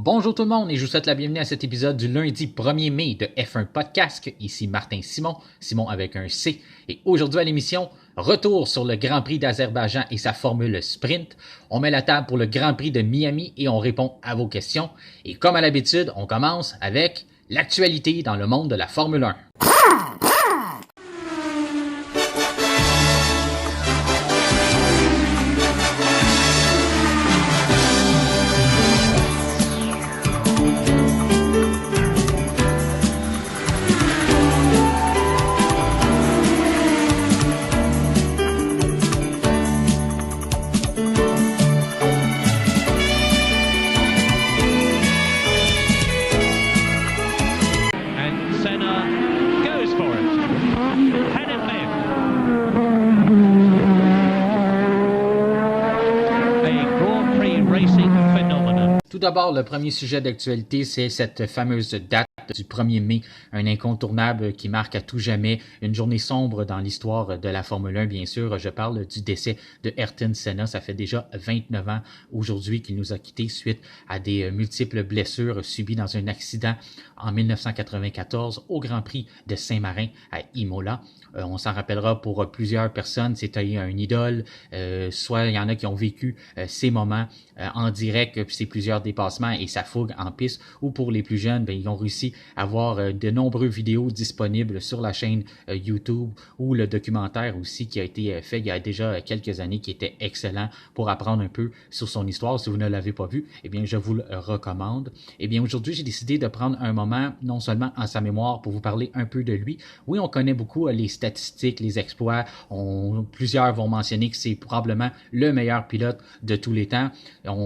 Bonjour tout le monde et je vous souhaite la bienvenue à cet épisode du lundi 1er mai de F1 Podcast. Ici Martin Simon avec un C. Et aujourd'hui à l'émission, retour sur le Grand Prix d'Azerbaïdjan et sa formule sprint. On met la table pour le Grand Prix de Miami et on répond à vos questions. Et comme à l'habitude, on commence avec l'actualité dans le monde de la Formule 1. Tout d'abord, le premier sujet d'actualité, c'est cette fameuse date du 1er mai, un incontournable qui marque à tout jamais une journée sombre dans l'histoire de la Formule 1. Bien sûr, je parle du décès de Ayrton Senna. Ça fait déjà 29 ans aujourd'hui qu'il nous a quittés suite à des multiples blessures subies dans un accident en 1994 au Grand Prix de Saint-Marin à Imola. On s'en rappellera pour plusieurs personnes, c'était un idole. Soit il y en a qui ont vécu ces moments en direct, puis c'est plusieurs dépassements et sa fougue en piste, ou pour les plus jeunes, ils ont réussi à voir de nombreuses vidéos disponibles sur la chaîne YouTube ou le documentaire aussi qui a été fait il y a déjà quelques années qui était excellent pour apprendre un peu sur son histoire. Si vous ne l'avez pas vu, eh bien je vous le recommande. Eh bien aujourd'hui, j'ai décidé de prendre un moment non seulement en sa mémoire pour vous parler un peu de lui. Oui, on connaît beaucoup les statistiques, les exploits. Plusieurs vont mentionner que c'est probablement le meilleur pilote de tous les temps.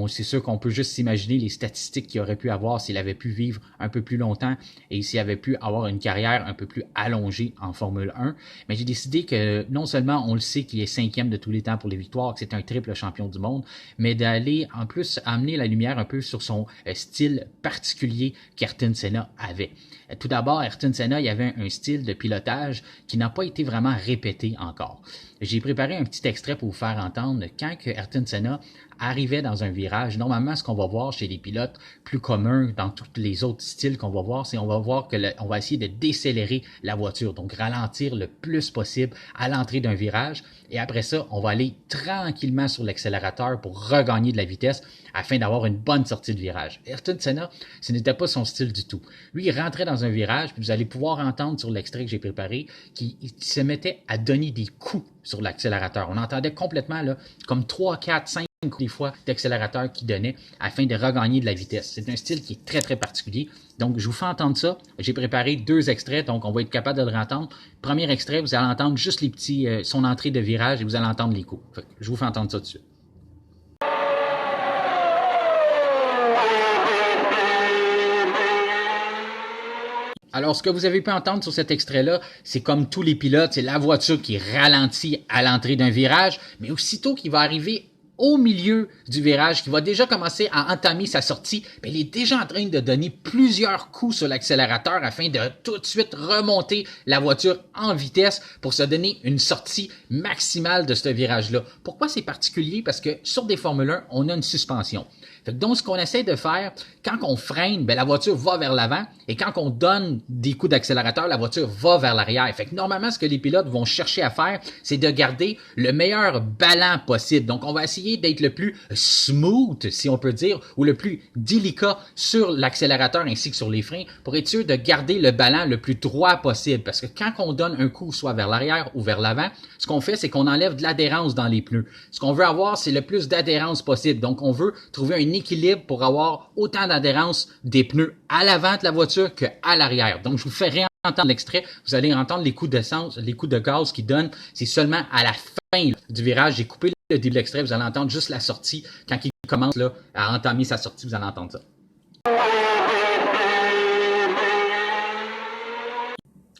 C'est sûr qu'on peut juste s'imaginer les statistiques qu'il aurait pu avoir s'il avait pu vivre un peu plus longtemps et s'il avait pu avoir une carrière un peu plus allongée en Formule 1. Mais j'ai décidé que non seulement on le sait qu'il est 5e de tous les temps pour les victoires, que c'est un triple champion du monde, mais d'aller en plus amener la lumière un peu sur son style particulier qu'Ayrton Senna avait. Tout d'abord, Ayrton Senna, il avait un style de pilotage qui n'a pas été vraiment répété encore. J'ai préparé un petit extrait pour vous faire entendre quand que Ayrton Senna arrivait dans un virage. Normalement, ce qu'on va voir chez les pilotes plus communs dans tous les autres styles qu'on va voir, c'est on va voir que on va essayer de décélérer la voiture, donc ralentir le plus possible à l'entrée d'un virage. Et après ça, on va aller tranquillement sur l'accélérateur pour regagner de la vitesse afin d'avoir une bonne sortie de virage. Ayrton Senna, ce n'était pas son style du tout. Lui, il rentrait dans un virage, puis vous allez pouvoir entendre sur l'extrait que j'ai préparé qu'il se mettait à donner des coups sur l'accélérateur. On entendait complètement là, comme 3, 4, 5 des fois d'accélérateur qu'il donnait afin de regagner de la vitesse. C'est un style qui est très, très particulier. Donc, je vous fais entendre ça. J'ai préparé 2 extraits, donc on va être capable de le entendre. Premier extrait, vous allez entendre juste les petits, son entrée de virage et vous allez entendre les coups. Fait que je vous fais entendre ça tout de suite. Alors, ce que vous avez pu entendre sur cet extrait-là, c'est comme tous les pilotes, c'est la voiture qui ralentit à l'entrée d'un virage, mais aussitôt qu'il va arriver au milieu du virage, qui va déjà commencer à entamer sa sortie, il est déjà en train de donner plusieurs coups sur l'accélérateur afin de tout de suite remonter la voiture en vitesse pour se donner une sortie maximale de ce virage-là. Pourquoi c'est particulier? Parce que sur des Formule 1, on a une suspension. Donc, ce qu'on essaie de faire, quand on freine, la voiture va vers l'avant et quand on donne des coups d'accélérateur, la voiture va vers l'arrière. Fait que normalement, ce que les pilotes vont chercher à faire, c'est de garder le meilleur ballon possible. Donc, on va essayer d'être le plus smooth, si on peut dire, ou le plus délicat sur l'accélérateur ainsi que sur les freins pour être sûr de garder le ballon le plus droit possible. Parce que quand on donne un coup soit vers l'arrière ou vers l'avant, ce qu'on fait, c'est qu'on enlève de l'adhérence dans les pneus. Ce qu'on veut avoir, c'est le plus d'adhérence possible. Donc, on veut trouver un équilibre pour avoir autant d'adhérence des pneus à l'avant de la voiture qu'à l'arrière. Donc, je vous fais réentendre l'extrait. Vous allez entendre les coups d'essence, les coups de gaz qui donnent. C'est seulement à la fin du virage. J'ai coupé le début de l'extrait. Vous allez entendre juste la sortie. Quand il commence là, à entamer sa sortie, vous allez entendre ça.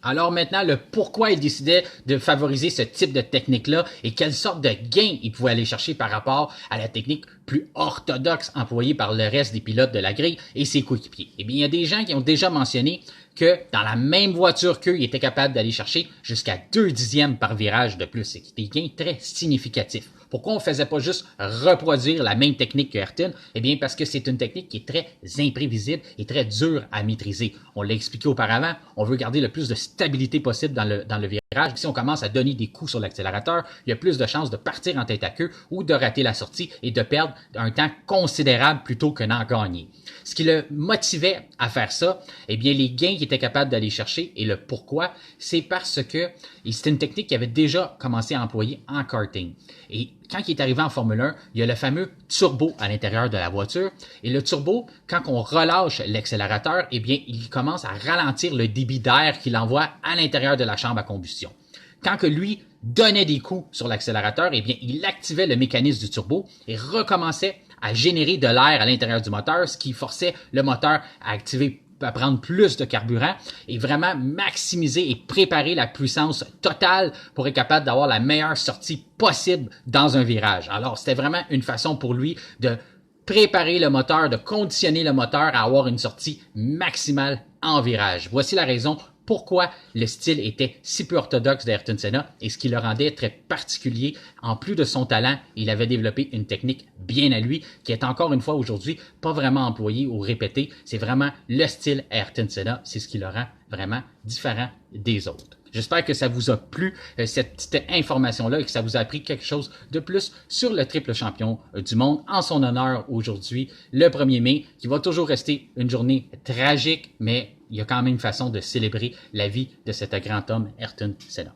Alors maintenant, le pourquoi il décidait de favoriser ce type de technique-là et quelle sorte de gain il pouvait aller chercher par rapport à la technique plus orthodoxe employée par le reste des pilotes de la grille et ses coéquipiers. Eh bien, il y a des gens qui ont déjà mentionné que dans la même voiture qu'eux, il était capable d'aller chercher jusqu'à 2 dixièmes par virage de plus. C'est des gains très significatifs. Pourquoi on ne faisait pas juste reproduire la même technique que Ayrton? Eh bien, parce que c'est une technique qui est très imprévisible et très dure à maîtriser. On l'a expliqué auparavant, on veut garder le plus de stabilité possible dans le virage. Si on commence à donner des coups sur l'accélérateur, il y a plus de chances de partir en tête à queue ou de rater la sortie et de perdre un temps considérable plutôt que d'en gagner. Ce qui le motivait à faire ça, eh bien, les gains qu'il était capable d'aller chercher et le pourquoi, c'est parce que c'était une technique qu'il avait déjà commencé à employer en karting. Et quand il est arrivé en Formule 1, il y a le fameux turbo à l'intérieur de la voiture. Et le turbo, quand on relâche l'accélérateur, eh bien, il commence à ralentir le débit d'air qu'il envoie à l'intérieur de la chambre à combustion. Quand que lui donnait des coups sur l'accélérateur, eh bien, il activait le mécanisme du turbo et recommençait à générer de l'air à l'intérieur du moteur, ce qui forçait le moteur à prendre plus de carburant et vraiment maximiser et préparer la puissance totale pour être capable d'avoir la meilleure sortie possible dans un virage. Alors, c'était vraiment une façon pour lui de préparer le moteur, de conditionner le moteur à avoir une sortie maximale en virage. Voici la raison pourquoi le style était si peu orthodoxe d'Ayrton Senna et ce qui le rendait très particulier. En plus de son talent, il avait développé une technique bien à lui qui est encore une fois aujourd'hui pas vraiment employée ou répétée. C'est vraiment le style Ayrton Senna. C'est ce qui le rend vraiment différent des autres. J'espère que ça vous a plu, cette petite information-là, et que ça vous a appris quelque chose de plus sur le triple champion du monde en son honneur aujourd'hui, le 1er mai, qui va toujours rester une journée tragique, mais il y a quand même une façon de célébrer la vie de cet grand homme, Ayrton Senna.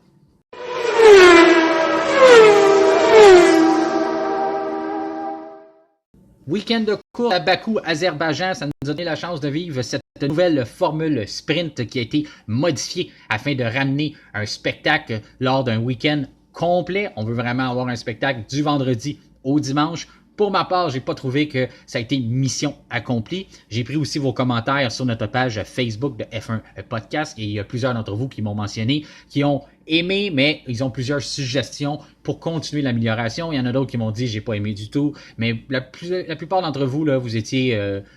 Week-end de course à Bakou, Azerbaïdjan, ça nous a donné la chance de vivre cette nouvelle formule sprint qui a été modifiée afin de ramener un spectacle lors d'un week-end complet. On veut vraiment avoir un spectacle du vendredi au dimanche. Pour ma part, j'ai pas trouvé que ça a été une mission accomplie. J'ai pris aussi vos commentaires sur notre page Facebook de F1 Podcast et il y a plusieurs d'entre vous qui m'ont mentionné, qui ont aimé, mais ils ont plusieurs suggestions pour continuer l'amélioration. Il y en a d'autres qui m'ont dit j'ai pas aimé du tout, mais la plupart d'entre vous, là, vous étiez,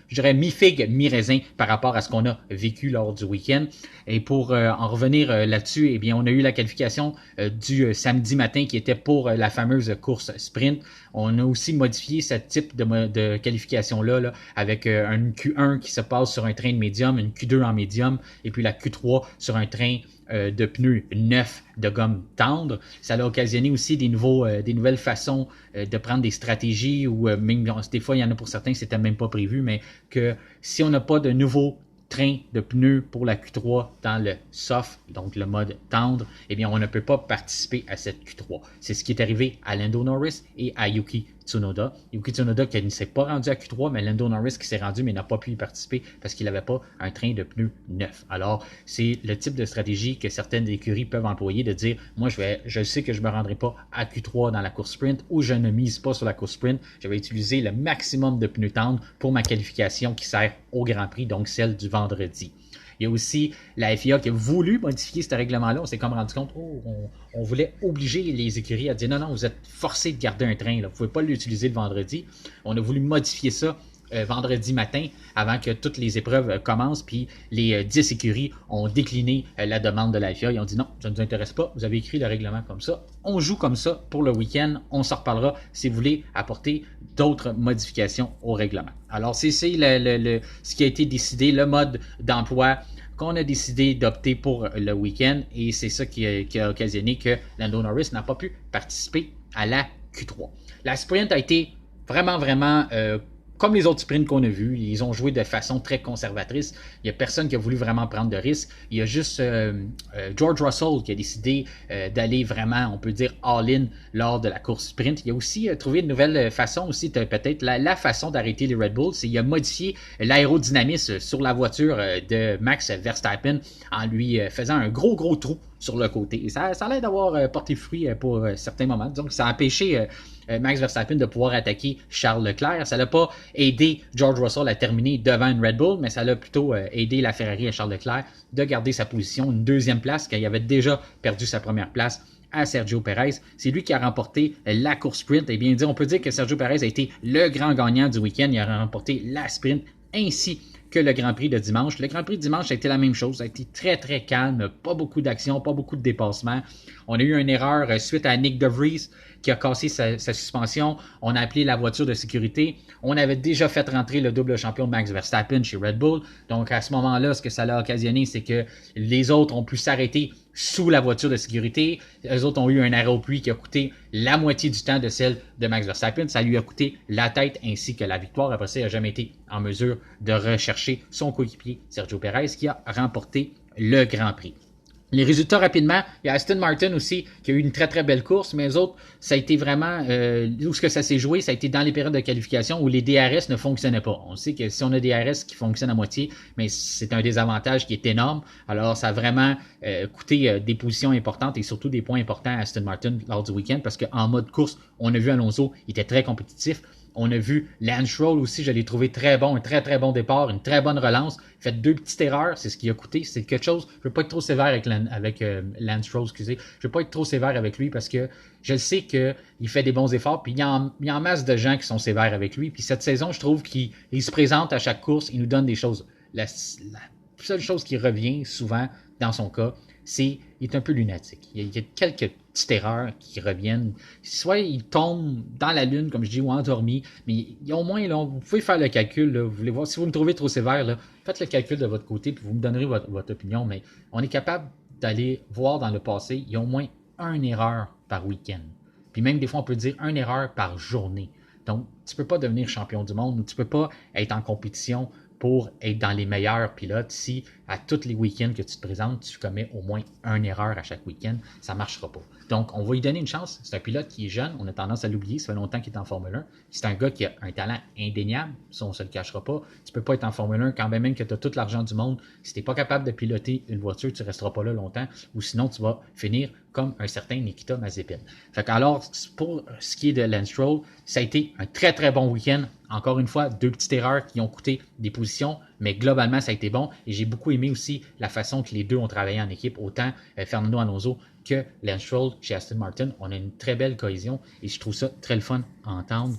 je dirais, mi-figue, mi-raisin par rapport à ce qu'on a vécu lors du week-end. Et pour en revenir là-dessus, eh bien, on a eu la qualification du samedi matin qui était pour la fameuse course sprint. On a aussi modifié ce type de qualification-là là, avec un Q1 qui se passe sur un train de médium, une Q2 en médium, et puis la Q3 sur un train de pneus neufs de gomme tendre. Ça a occasionné aussi des nouvelles façons de prendre des stratégies ou même des fois il y en a pour certains c'était même pas prévu, mais que si on n'a pas de nouveaux trains de pneus pour la Q3 dans le soft, donc le mode tendre, eh bien on ne peut pas participer à cette Q3. C'est ce qui est arrivé à Lando Norris et à Yuki Tsunoda. Yuki Tsunoda qui ne s'est pas rendu à Q3, mais Lando Norris qui s'est rendu mais n'a pas pu y participer parce qu'il n'avait pas un train de pneus neuf. Alors, c'est le type de stratégie que certaines écuries peuvent employer de dire, moi je sais que je ne me rendrai pas à Q3 dans la course sprint ou je ne mise pas sur la course sprint. Je vais utiliser le maximum de pneus tendres pour ma qualification qui sert au Grand Prix, donc celle du vendredi. Il y a aussi la FIA qui a voulu modifier ce règlement-là. On s'est comme rendu compte, on voulait obliger les écuries à dire non, vous êtes forcés de garder un train, là. Vous ne pouvez pas l'utiliser le vendredi. On a voulu modifier ça vendredi matin avant que toutes les épreuves commencent. Puis les 10 écuries ont décliné la demande de la FIA. Ils ont dit non, ça ne nous intéresse pas. Vous avez écrit le règlement comme ça. On joue comme ça pour le week-end. On s'en reparlera si vous voulez apporter d'autres modifications au règlement. Alors, c'est ce qui a été décidé, le mode d'emploi qu'on a décidé d'opter pour le week-end et c'est ça qui a occasionné que Lando Norris n'a pas pu participer à la Q3. La sprint a été vraiment comme les autres sprints qu'on a vus, ils ont joué de façon très conservatrice. Il n'y a personne qui a voulu vraiment prendre de risques. Il y a juste George Russell qui a décidé d'aller vraiment, on peut dire, all-in lors de la course sprint. Il a aussi trouvé une nouvelle façon, aussi peut-être la façon d'arrêter les Red Bull. C'est il a modifié l'aérodynamisme sur la voiture de Max Verstappen en lui faisant un gros trou sur le côté. Et ça a l'air d'avoir porté fruit pour certains moments. Donc, ça a empêché Max Verstappen de pouvoir attaquer Charles Leclerc. Ça n'a pas aidé George Russell à terminer devant une Red Bull, mais ça l'a plutôt aidé la Ferrari à Charles Leclerc de garder sa position, une deuxième place, car il avait déjà perdu sa première place à Sergio Perez. C'est lui qui a remporté la course sprint. Et bien on peut dire que Sergio Perez a été le grand gagnant du week-end. Il a remporté la sprint ainsi que le Grand Prix de dimanche. Le Grand Prix de dimanche a été la même chose, ça a été très très calme, pas beaucoup d'action, pas beaucoup de dépassements. On a eu une erreur suite à Nick DeVries qui a cassé sa suspension. On a appelé la voiture de sécurité. On avait déjà fait rentrer le double champion Max Verstappen chez Red Bull. Donc à ce moment-là, ce que ça a occasionné, c'est que les autres ont pu s'arrêter sous la voiture de sécurité. Les autres ont eu un arrêt au pluie qui a coûté la moitié du temps de celle de Max Verstappen. Ça lui a coûté la tête ainsi que la victoire. Après ça, il n'a jamais été en mesure de rechercher son coéquipier Sergio Perez qui a remporté le Grand Prix. Les résultats rapidement, il y a Aston Martin aussi qui a eu une très très belle course, mais les autres, ça a été vraiment où ce que ça s'est joué, ça a été dans les périodes de qualification où les DRS ne fonctionnaient pas. On sait que si on a des DRS qui fonctionnent à moitié, mais c'est un désavantage qui est énorme. Alors ça a vraiment coûté des positions importantes et surtout des points importants à Aston Martin lors du week-end parce qu'en mode course, on a vu Alonso, il était très compétitif. On a vu Lance Stroll aussi, je l'ai trouvé très bon, un très très bon départ, une très bonne relance. Fait 2 petites erreurs, c'est ce qui a coûté. C'est quelque chose, je ne veux pas être trop sévère avec Lance Stroll, excusez. Je ne veux pas être trop sévère avec lui parce que je sais qu'il fait des bons efforts, puis il y a en masse de gens qui sont sévères avec lui. Puis cette saison, je trouve qu'il se présente à chaque course, il nous donne des choses. La seule chose qui revient souvent dans son cas, c'est qu'il est un peu lunatique. Il y a quelques petites erreurs qui reviennent. Soit il tombe dans la lune, comme je dis, ou endormi, mais au moins, là, vous pouvez faire le calcul. Là, vous voulez voir, si vous me trouvez trop sévère, là, faites le calcul de votre côté, puis vous me donnerez votre opinion. Mais on est capable d'aller voir dans le passé, il y a au moins une erreur par week-end. Puis même des fois, on peut dire une erreur par journée. Donc, tu ne peux pas devenir champion du monde ou tu ne peux pas être en compétition pour être dans les meilleurs pilotes si à tous les week-ends que tu te présentes, tu commets au moins une erreur à chaque week-end, ça ne marchera pas. Donc, on va lui donner une chance. C'est un pilote qui est jeune, on a tendance à l'oublier, ça fait longtemps qu'il est en Formule 1. C'est un gars qui a un talent indéniable, ça on ne se le cachera pas. Tu ne peux pas être en Formule 1 quand même que tu as tout l'argent du monde. Si tu n'es pas capable de piloter une voiture, tu ne resteras pas là longtemps ou sinon tu vas finir comme un certain Nikita Mazepin. Fait qu'alors, pour ce qui est de Lance Stroll, ça a été un très très bon week-end. Encore une fois, 2 petites erreurs qui ont coûté des positions, mais globalement, ça a été bon. Et j'ai beaucoup aimé aussi la façon que les deux ont travaillé en équipe, autant Fernando Alonso que Lance Stroll chez Aston Martin. On a une très belle cohésion et je trouve ça très le fun à entendre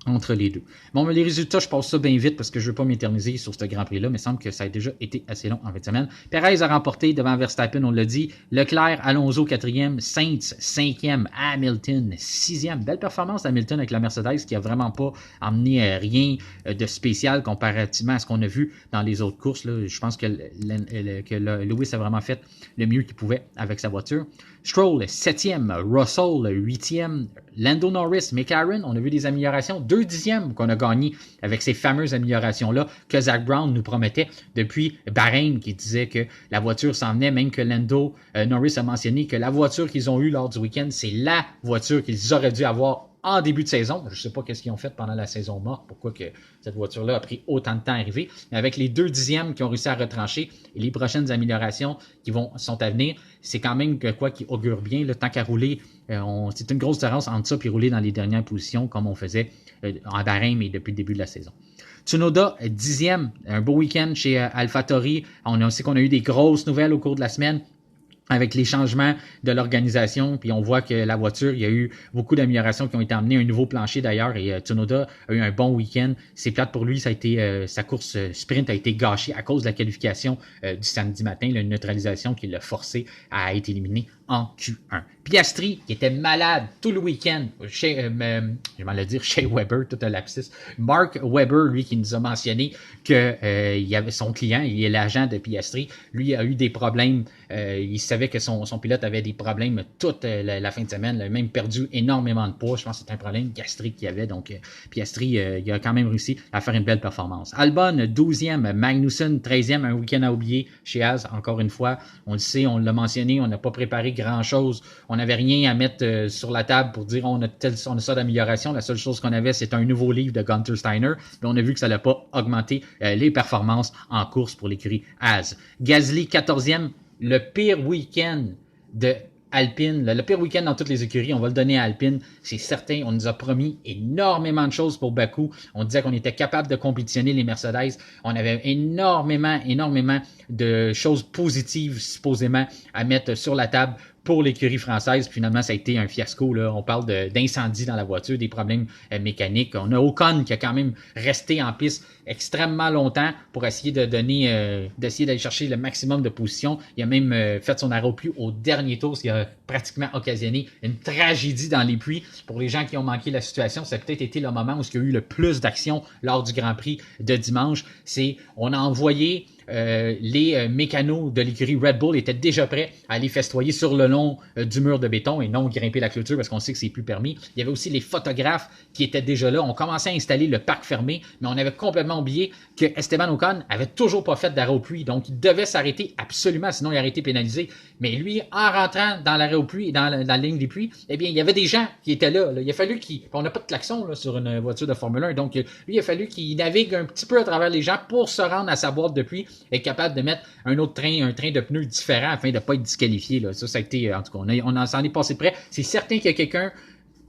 entre les deux. Bon, mais les résultats, je passe ça bien vite parce que je ne veux pas m'éterniser sur ce Grand Prix-là, mais il semble que ça a déjà été assez long en fin de semaine. Perez a remporté devant Verstappen, on l'a dit. Leclerc, Alonso, 4e. Sainz, 5e. Hamilton, 6e. Belle performance d'Hamilton avec la Mercedes qui n'a vraiment pas emmené rien de spécial comparativement à ce qu'on a vu dans les autres courses. Là. Je pense que Lewis a vraiment fait le mieux qu'il pouvait avec sa voiture. Stroll, 7e. Russell, 8e. Lando Norris, McLaren, on a vu des améliorations. 2 dixièmes qu'on a gagné avec ces fameuses améliorations-là que Zach Brown nous promettait depuis Bahreïn, qui disait que la voiture s'en venait, même que Lando Norris a mentionné que la voiture qu'ils ont eue lors du week-end, c'est la voiture qu'ils auraient dû avoir en début de saison. Je ne sais pas qu'est-ce qu'ils ont fait pendant la saison morte, pourquoi que cette voiture-là a pris autant de temps à arriver. Mais avec les 2 dixièmes qui ont réussi à retrancher et les prochaines améliorations qui sont à venir, c'est quand même quoi qui augure bien. Le temps qu'à rouler, c'est une grosse différence entre ça et rouler dans les dernières positions comme on faisait en Bahreïn, mais depuis le début de la saison. Tsunoda, 10e, un beau week-end chez AlphaTauri. On sait qu'on a eu des grosses nouvelles au cours de la semaine avec les changements de l'organisation, puis on voit que la voiture, il y a eu beaucoup d'améliorations qui ont été amenées, un nouveau plancher d'ailleurs, et Tsunoda a eu un bon week-end. C'est plate pour lui, ça a été sa course sprint a été gâchée à cause de la qualification du samedi matin, une neutralisation qui l'a forcé à être éliminé en Q1. Piastri, qui était malade tout le week-end, chez Webber, tout un lapsus. Mark Webber, lui, qui nous a mentionné que il y avait son client, il est l'agent de Piastri, lui a eu des problèmes, il savait que son pilote avait des problèmes toute la fin de semaine, il a même perdu énormément de poids, je pense que c'est un problème gastrique qu'il y avait, donc Piastri, il a quand même réussi à faire une belle performance. Albon, 12e, Magnussen, 13e, un week-end à oublier chez Haas, encore une fois, on le sait, on l'a mentionné, on n'a pas préparé grand-chose, on n'avait rien à mettre sur la table pour dire on a ça d'amélioration. La seule chose qu'on avait, c'est un nouveau livre de Gunther Steiner. Mais on a vu que ça n'a pas augmenté les performances en course pour l'écurie Haas. Gasly, 14e, le pire week-end de Alpine, le pire week-end dans toutes les écuries, on va le donner à Alpine, c'est certain. On nous a promis énormément de choses pour Bakou. On disait qu'on était capable de compétitionner les Mercedes. On avait énormément de choses positives, supposément, à mettre sur la table pour l'écurie française. Finalement, ça a été un fiasco. Là. On parle d'incendie dans la voiture, des problèmes mécaniques. On a Ocon qui a quand même resté en piste extrêmement longtemps pour essayer d'essayer d'aller chercher le maximum de position. Il a même fait son arrêt au pluie au dernier tour, ce qui a pratiquement occasionné une tragédie dans les pluies. Pour les gens qui ont manqué la situation, ça a peut-être été le moment où il y a eu le plus d'action lors du Grand Prix de dimanche. On a envoyé les mécanos de l'écurie Red Bull étaient déjà prêts à aller festoyer sur le long du mur de béton et non grimper la clôture parce qu'on sait que c'est plus permis. Il y avait aussi les photographes qui étaient déjà là. On commençait à installer le parc fermé, mais on avait complètement oublié que Esteban Ocon avait toujours pas fait d'arrêt au pluie, donc il devait s'arrêter absolument, sinon il aurait été pénalisé. Mais lui, en rentrant dans l'arrêt au pluie, dans la ligne des pluies, eh bien, il y avait des gens qui étaient là. Il a fallu on n'a pas de klaxon là, sur une voiture de Formule 1, donc lui, il a fallu qu'il navigue un petit peu à travers les gens pour se rendre à sa boîte de pluie, être capable de mettre un train de pneus différent afin de ne pas être disqualifié. Là. Ça a été, en tout cas, on s'en est passé près. C'est certain qu'il y a quelqu'un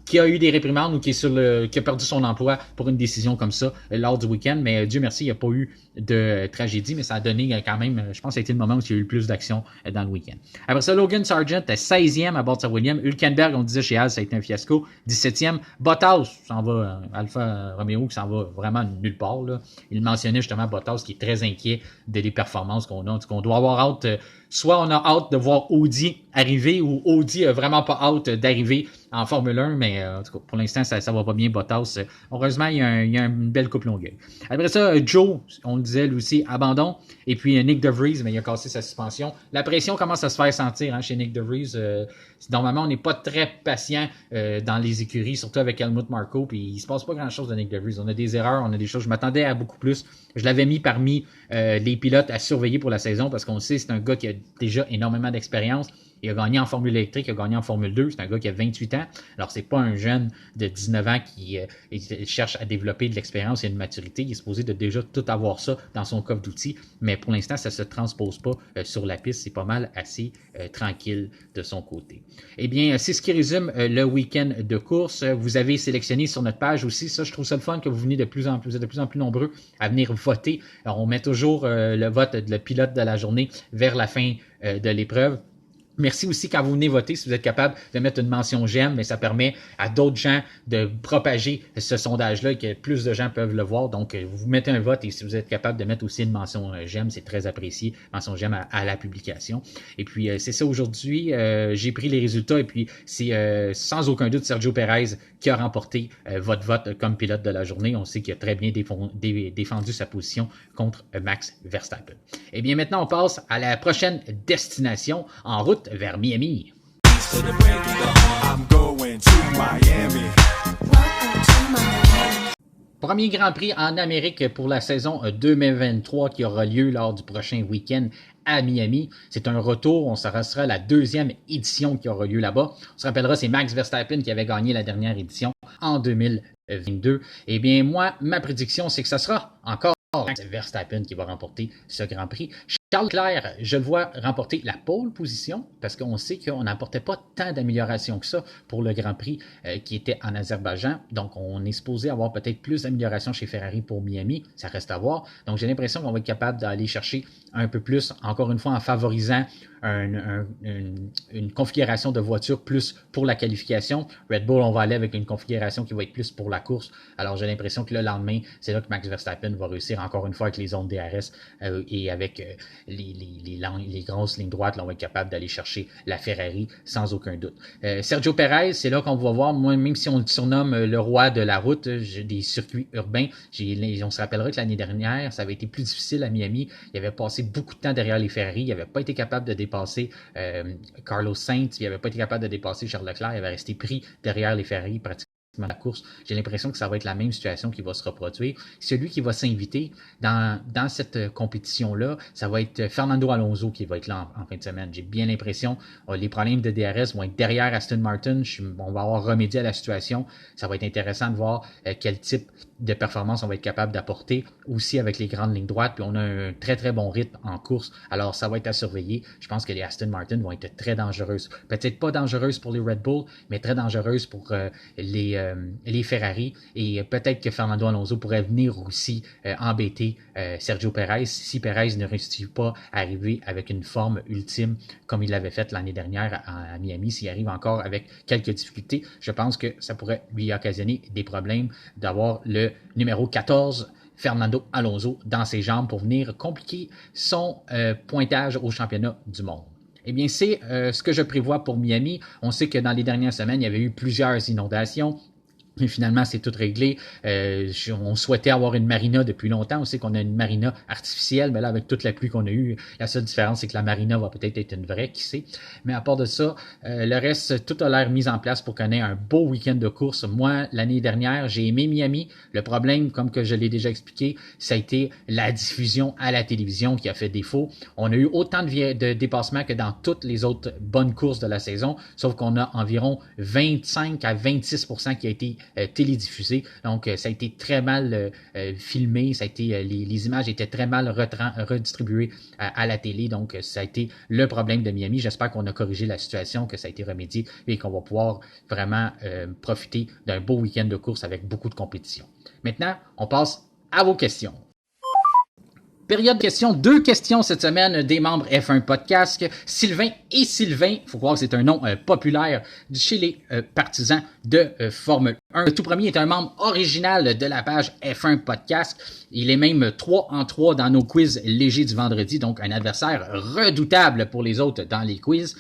qui a eu des réprimandes ou qui a perdu son emploi pour une décision comme ça lors du week-end, mais Dieu merci, il n'y a pas eu de tragédie, mais ça a donné quand même, je pense que ça a été le moment où il y a eu le plus d'action dans le week-end. Après ça, Logan Sargent est 16e à bord de sa Williams. Hülkenberg, on disait chez Haas, ça a été un fiasco. 17e. Bottas s'en va, Alfa Romeo qui s'en va vraiment nulle part. Là. Il mentionnait justement Bottas qui est très inquiet des performances qu'on a. En tout cas, on doit avoir hâte, soit on a hâte de voir Audi arriver ou Audi a vraiment pas hâte d'arriver en Formule 1, mais en tout cas, pour l'instant, ça va pas bien, Bottas. Heureusement, il y a une belle coupe longueuil. Après ça, Joe, on le disait, lui aussi, abandon. Et puis Nick De Vries, mais il a cassé sa suspension. La pression commence à se faire sentir chez Nick De Vries. Normalement, on n'est pas très patient dans les écuries, surtout avec Helmut Marko, puis il se passe pas grand-chose de Nick De Vries. On a des erreurs, on a des choses. Je m'attendais à beaucoup plus. Je l'avais mis parmi les pilotes à surveiller pour la saison parce qu'on sait c'est un gars qui a déjà énormément d'expérience. Il a gagné en Formule électrique, il a gagné en Formule 2. C'est un gars qui a 28 ans. Alors, c'est pas un jeune de 19 ans qui cherche à développer de l'expérience et une maturité. Il est supposé de déjà tout avoir ça dans son coffre d'outils. Mais pour l'instant, ça se transpose pas sur la piste. C'est pas mal assez tranquille de son côté. Eh bien, c'est ce qui résume le week-end de course. Vous avez sélectionné sur notre page aussi. Ça, je trouve ça le fun que vous venez vous êtes de plus en plus nombreux à venir voter. Alors, on met toujours le vote de le pilote de la journée vers la fin de l'épreuve. Merci aussi quand vous venez voter, si vous êtes capable de mettre une mention j'aime, mais ça permet à d'autres gens de propager ce sondage-là et que plus de gens peuvent le voir. Donc, vous mettez un vote et si vous êtes capable de mettre aussi une mention j'aime, c'est très apprécié, mention j'aime à la publication. Et puis, c'est ça aujourd'hui. J'ai pris les résultats et puis c'est sans aucun doute Sergio Perez qui a remporté votre vote comme pilote de la journée. On sait qu'il a très bien défendu sa position contre Max Verstappen. Eh bien, maintenant, on passe à la prochaine destination en route vers Miami. Premier Grand Prix en Amérique pour la saison 2023 qui aura lieu lors du prochain week-end à Miami. C'est un retour, ça sera la deuxième édition qui aura lieu là-bas. On se rappellera, c'est Max Verstappen qui avait gagné la dernière édition en 2022. Eh bien, moi, ma prédiction, c'est que ça sera encore Max Verstappen qui va remporter ce Grand Prix. Charles Leclerc, je le vois remporter la pole position parce qu'on sait qu'on n'apportait pas tant d'améliorations que ça pour le Grand Prix qui était en Azerbaïdjan. Donc, on est supposé avoir peut-être plus d'améliorations chez Ferrari pour Miami. Ça reste à voir. Donc, j'ai l'impression qu'on va être capable d'aller chercher un peu plus, encore une fois, en favorisant une configuration de voiture plus pour la qualification. Red Bull, on va aller avec une configuration qui va être plus pour la course. Alors, j'ai l'impression que le lendemain, c'est là que Max Verstappen va réussir encore une fois avec les zones DRS et avec les grosses lignes droites. Là, on va être capable d'aller chercher la Ferrari sans aucun doute. Sergio Perez, c'est là qu'on va voir, moi, même si on le surnomme le roi de la route, des circuits urbains, on se rappellera que l'année dernière, ça avait été plus difficile à Miami. Il avait passé beaucoup de temps derrière les Ferrari. Il n'avait pas été capable de dépasser Carlos Sainz. Il n'avait pas été capable de dépasser Charles Leclerc. Il avait resté pris derrière les Ferrari pratiquement la course. J'ai l'impression que ça va être la même situation qui va se reproduire. Celui qui va s'inviter dans cette compétition-là, ça va être Fernando Alonso qui va être là en fin de semaine. J'ai bien l'impression les problèmes de DRS vont être derrière Aston Martin. On va avoir remédié à la situation. Ça va être intéressant de voir quel type de performance on va être capable d'apporter aussi avec les grandes lignes droites. Puis on a un très très bon rythme en course. Alors ça va être à surveiller. Je pense que les Aston Martin vont être très dangereuses. Peut-être pas dangereuses pour les Red Bull, mais très dangereuses pour les les Ferrari et peut-être que Fernando Alonso pourrait venir aussi embêter Sergio Perez si Perez ne réussit pas à arriver avec une forme ultime comme il l'avait fait l'année dernière à Miami. S'il arrive encore avec quelques difficultés, je pense que ça pourrait lui occasionner des problèmes d'avoir le numéro 14 Fernando Alonso dans ses jambes pour venir compliquer son pointage au championnat du monde. Eh bien, c'est ce que je prévois pour Miami. On sait que dans les dernières semaines, il y avait eu plusieurs inondations. Mais finalement, c'est tout réglé. On souhaitait avoir une marina depuis longtemps. On sait qu'on a une marina artificielle, mais là, avec toute la pluie qu'on a eue, la seule différence, c'est que la marina va peut-être être une vraie, qui sait. Mais à part de ça, le reste, tout a l'air mis en place pour qu'on ait un beau week-end de course. Moi, l'année dernière, j'ai aimé Miami. Le problème, comme que je l'ai déjà expliqué, ça a été la diffusion à la télévision qui a fait défaut. On a eu autant de dépassements que dans toutes les autres bonnes courses de la saison, sauf qu'on a environ 25 à 26% qui a été télédiffusé. Donc, ça a été très mal filmé. Ça a été, les images étaient très mal redistribuées à la télé. Donc, ça a été le problème de Miami. J'espère qu'on a corrigé la situation, que ça a été remédié et qu'on va pouvoir vraiment profiter d'un beau week-end de course avec beaucoup de compétition. Maintenant, on passe à vos questions. Période de questions, 2 questions cette semaine des membres F1 Podcast. Sylvain et Sylvain, il faut croire que c'est un nom populaire chez les partisans de Formule 1. Le tout premier est un membre original de la page F1 Podcast. Il est même 3 en 3 dans nos quiz légers du vendredi, donc un adversaire redoutable pour les autres dans les quiz.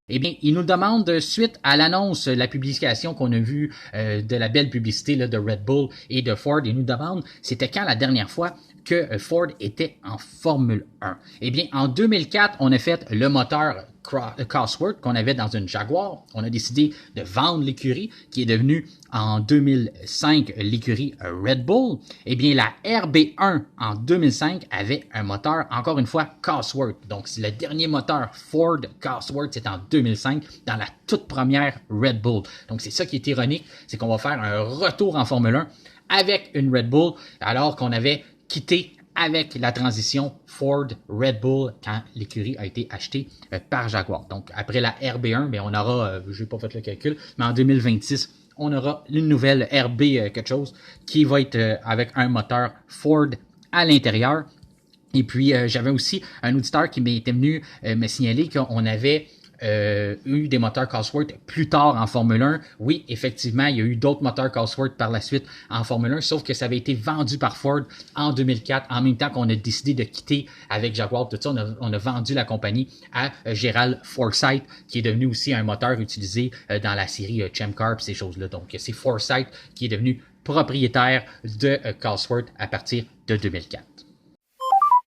Eh bien, il nous demande, suite à l'annonce, la publication qu'on a vue de la belle publicité là, de Red Bull et de Ford, il nous demande, c'était quand la dernière fois que Ford était en Formule 1? Eh bien, en 2004, on a fait le moteur Cosworth qu'on avait dans une Jaguar. On a décidé de vendre l'écurie qui est devenue en 2005 l'écurie Red Bull. Eh bien, la RB1 en 2005 avait un moteur, encore une fois, Cosworth. Donc, c'est le dernier moteur Ford Cosworth, c'est en 2005 dans la toute première Red Bull. Donc, c'est ça qui est ironique, c'est qu'on va faire un retour en Formule 1 avec une Red Bull alors qu'on avait quitté avec la transition Ford Red Bull quand l'écurie a été achetée par Jaguar. Donc, après la RB1, mais on aura, je n'ai pas fait le calcul, mais en 2026, on aura une nouvelle RB quelque chose qui va être avec un moteur Ford à l'intérieur. Et puis, j'avais aussi un auditeur qui m'était venu me signaler qu'on avait eu des moteurs Cosworth plus tard en Formule 1. Oui, effectivement, il y a eu d'autres moteurs Cosworth par la suite en Formule 1, sauf que ça avait été vendu par Ford en 2004, en même temps qu'on a décidé de quitter avec Jaguar. Tout ça, on a vendu la compagnie à Gerald Forsyth, qui est devenu aussi un moteur utilisé dans la série Champ Car, ces choses-là. Donc, c'est Forsyth qui est devenu propriétaire de Cosworth à partir de 2004.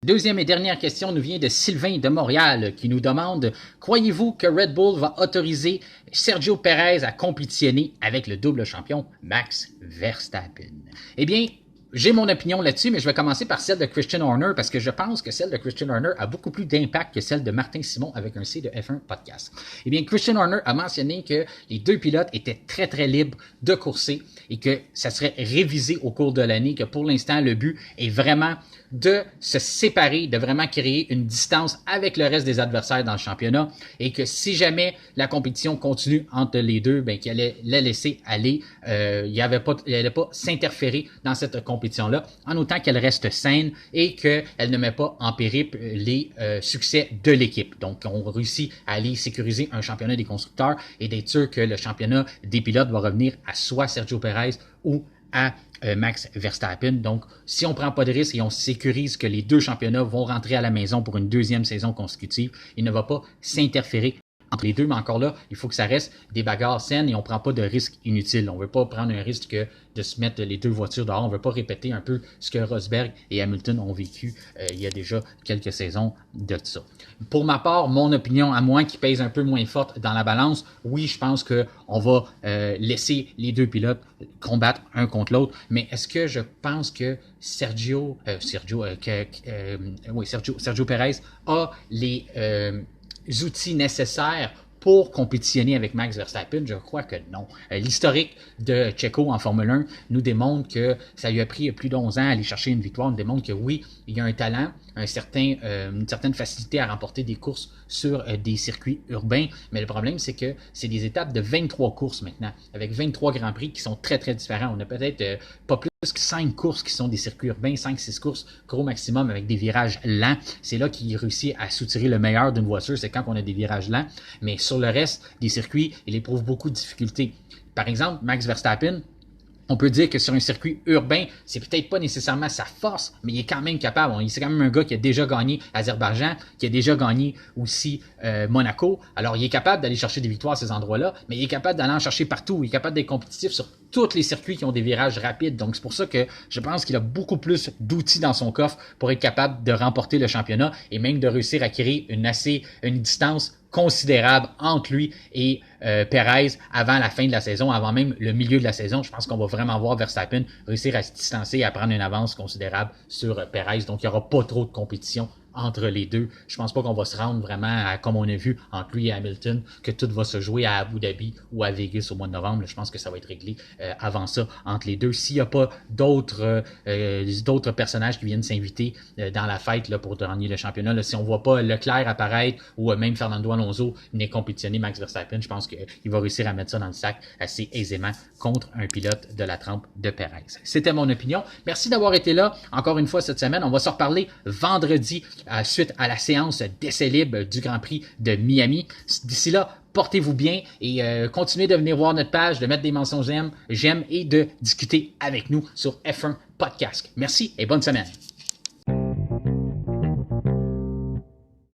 Deuxième et dernière question nous vient de Sylvain de Montréal qui nous demande « Croyez-vous que Red Bull va autoriser Sergio Perez à compétitionner avec le double champion Max Verstappen? » Eh bien, j'ai mon opinion là-dessus, mais je vais commencer par celle de Christian Horner parce que je pense que celle de Christian Horner a beaucoup plus d'impact que celle de Martin Simon avec un C de F1 Podcast. Eh bien, Christian Horner a mentionné que les deux pilotes étaient très, très libres de courser et que ça serait révisé au cours de l'année, que pour l'instant, le but est vraiment de se séparer, de vraiment créer une distance avec le reste des adversaires dans le championnat et que si jamais la compétition continue entre les deux, ben qu'il allait la laisser aller, il allait pas s'interférer dans cette compétition-là, en autant qu'elle reste saine et qu'elle ne met pas en péril les succès de l'équipe. Donc, on réussit à aller sécuriser un championnat des constructeurs et d'être sûr que le championnat des pilotes va revenir à soit Sergio Perez ou à Max Verstappen. Donc, si on prend pas de risque et on sécurise que les deux championnats vont rentrer à la maison pour une deuxième saison consécutive, il ne va pas s'interférer entre les deux, mais encore là, il faut que ça reste des bagarres saines et on prend pas de risques inutiles. On veut pas prendre un risque de se mettre les deux voitures dehors. On veut pas répéter un peu ce que Rosberg et Hamilton ont vécu il y a déjà quelques saisons de ça. Pour ma part, mon opinion à moi qui pèse un peu moins forte dans la balance, oui, je pense que on va laisser les deux pilotes combattre un contre l'autre, mais est-ce que je pense que Sergio Perez a les outils nécessaires pour compétitionner avec Max Verstappen? Je crois que non. L'historique de Checo en Formule 1 nous démontre que ça lui a pris plus d'11 ans à aller chercher une victoire. Nous démontre que oui, il y a un talent, une certaine facilité à remporter des courses sur des circuits urbains. Mais le problème, c'est que c'est des étapes de 23 courses maintenant, avec 23 Grands Prix qui sont très, très différents. On a peut-être pas plus que 5 courses qui sont des circuits urbains, 5-6 courses gros maximum avec des virages lents. C'est là qu'il réussit à soutirer le meilleur d'une voiture, c'est quand on a des virages lents. Mais sur le reste des circuits, il éprouve beaucoup de difficultés. Par exemple, Max Verstappen, on peut dire que sur un circuit urbain, c'est peut-être pas nécessairement sa force, mais il est quand même capable. C'est quand même un gars qui a déjà gagné Azerbaïdjan, qui a déjà gagné aussi Monaco. Alors, il est capable d'aller chercher des victoires à ces endroits-là, mais il est capable d'aller en chercher partout. Il est capable d'être compétitif sur tous les circuits qui ont des virages rapides. Donc, c'est pour ça que je pense qu'il a beaucoup plus d'outils dans son coffre pour être capable de remporter le championnat et même de réussir à créer une distance considérable entre lui et Perez avant la fin de la saison, avant même le milieu de la saison. Je pense qu'on va vraiment voir Verstappen réussir à se distancer et à prendre une avance considérable sur Perez. Donc, il n'y aura pas trop de compétition entre les deux. Je pense pas qu'on va se rendre vraiment à, comme on a vu entre lui et Hamilton, que tout va se jouer à Abu Dhabi ou à Vegas au mois de novembre. Je pense que ça va être réglé avant ça entre les deux. S'il n'y a pas d'autres personnages qui viennent s'inviter dans la fête là, pour gagner le championnat, là, si on voit pas Leclerc apparaître ou même Fernando Alonso venir compétitionner Max Verstappen, je pense qu'il va réussir à mettre ça dans le sac assez aisément contre un pilote de la trempe de Perez. C'était mon opinion. Merci d'avoir été là encore une fois cette semaine. On va se reparler vendredi suite à la séance d'essai libre du Grand Prix de Miami. D'ici là, portez-vous bien et continuez de venir voir notre page, de mettre des mentions j'aime et de discuter avec nous sur F1 Podcast. Merci et bonne semaine.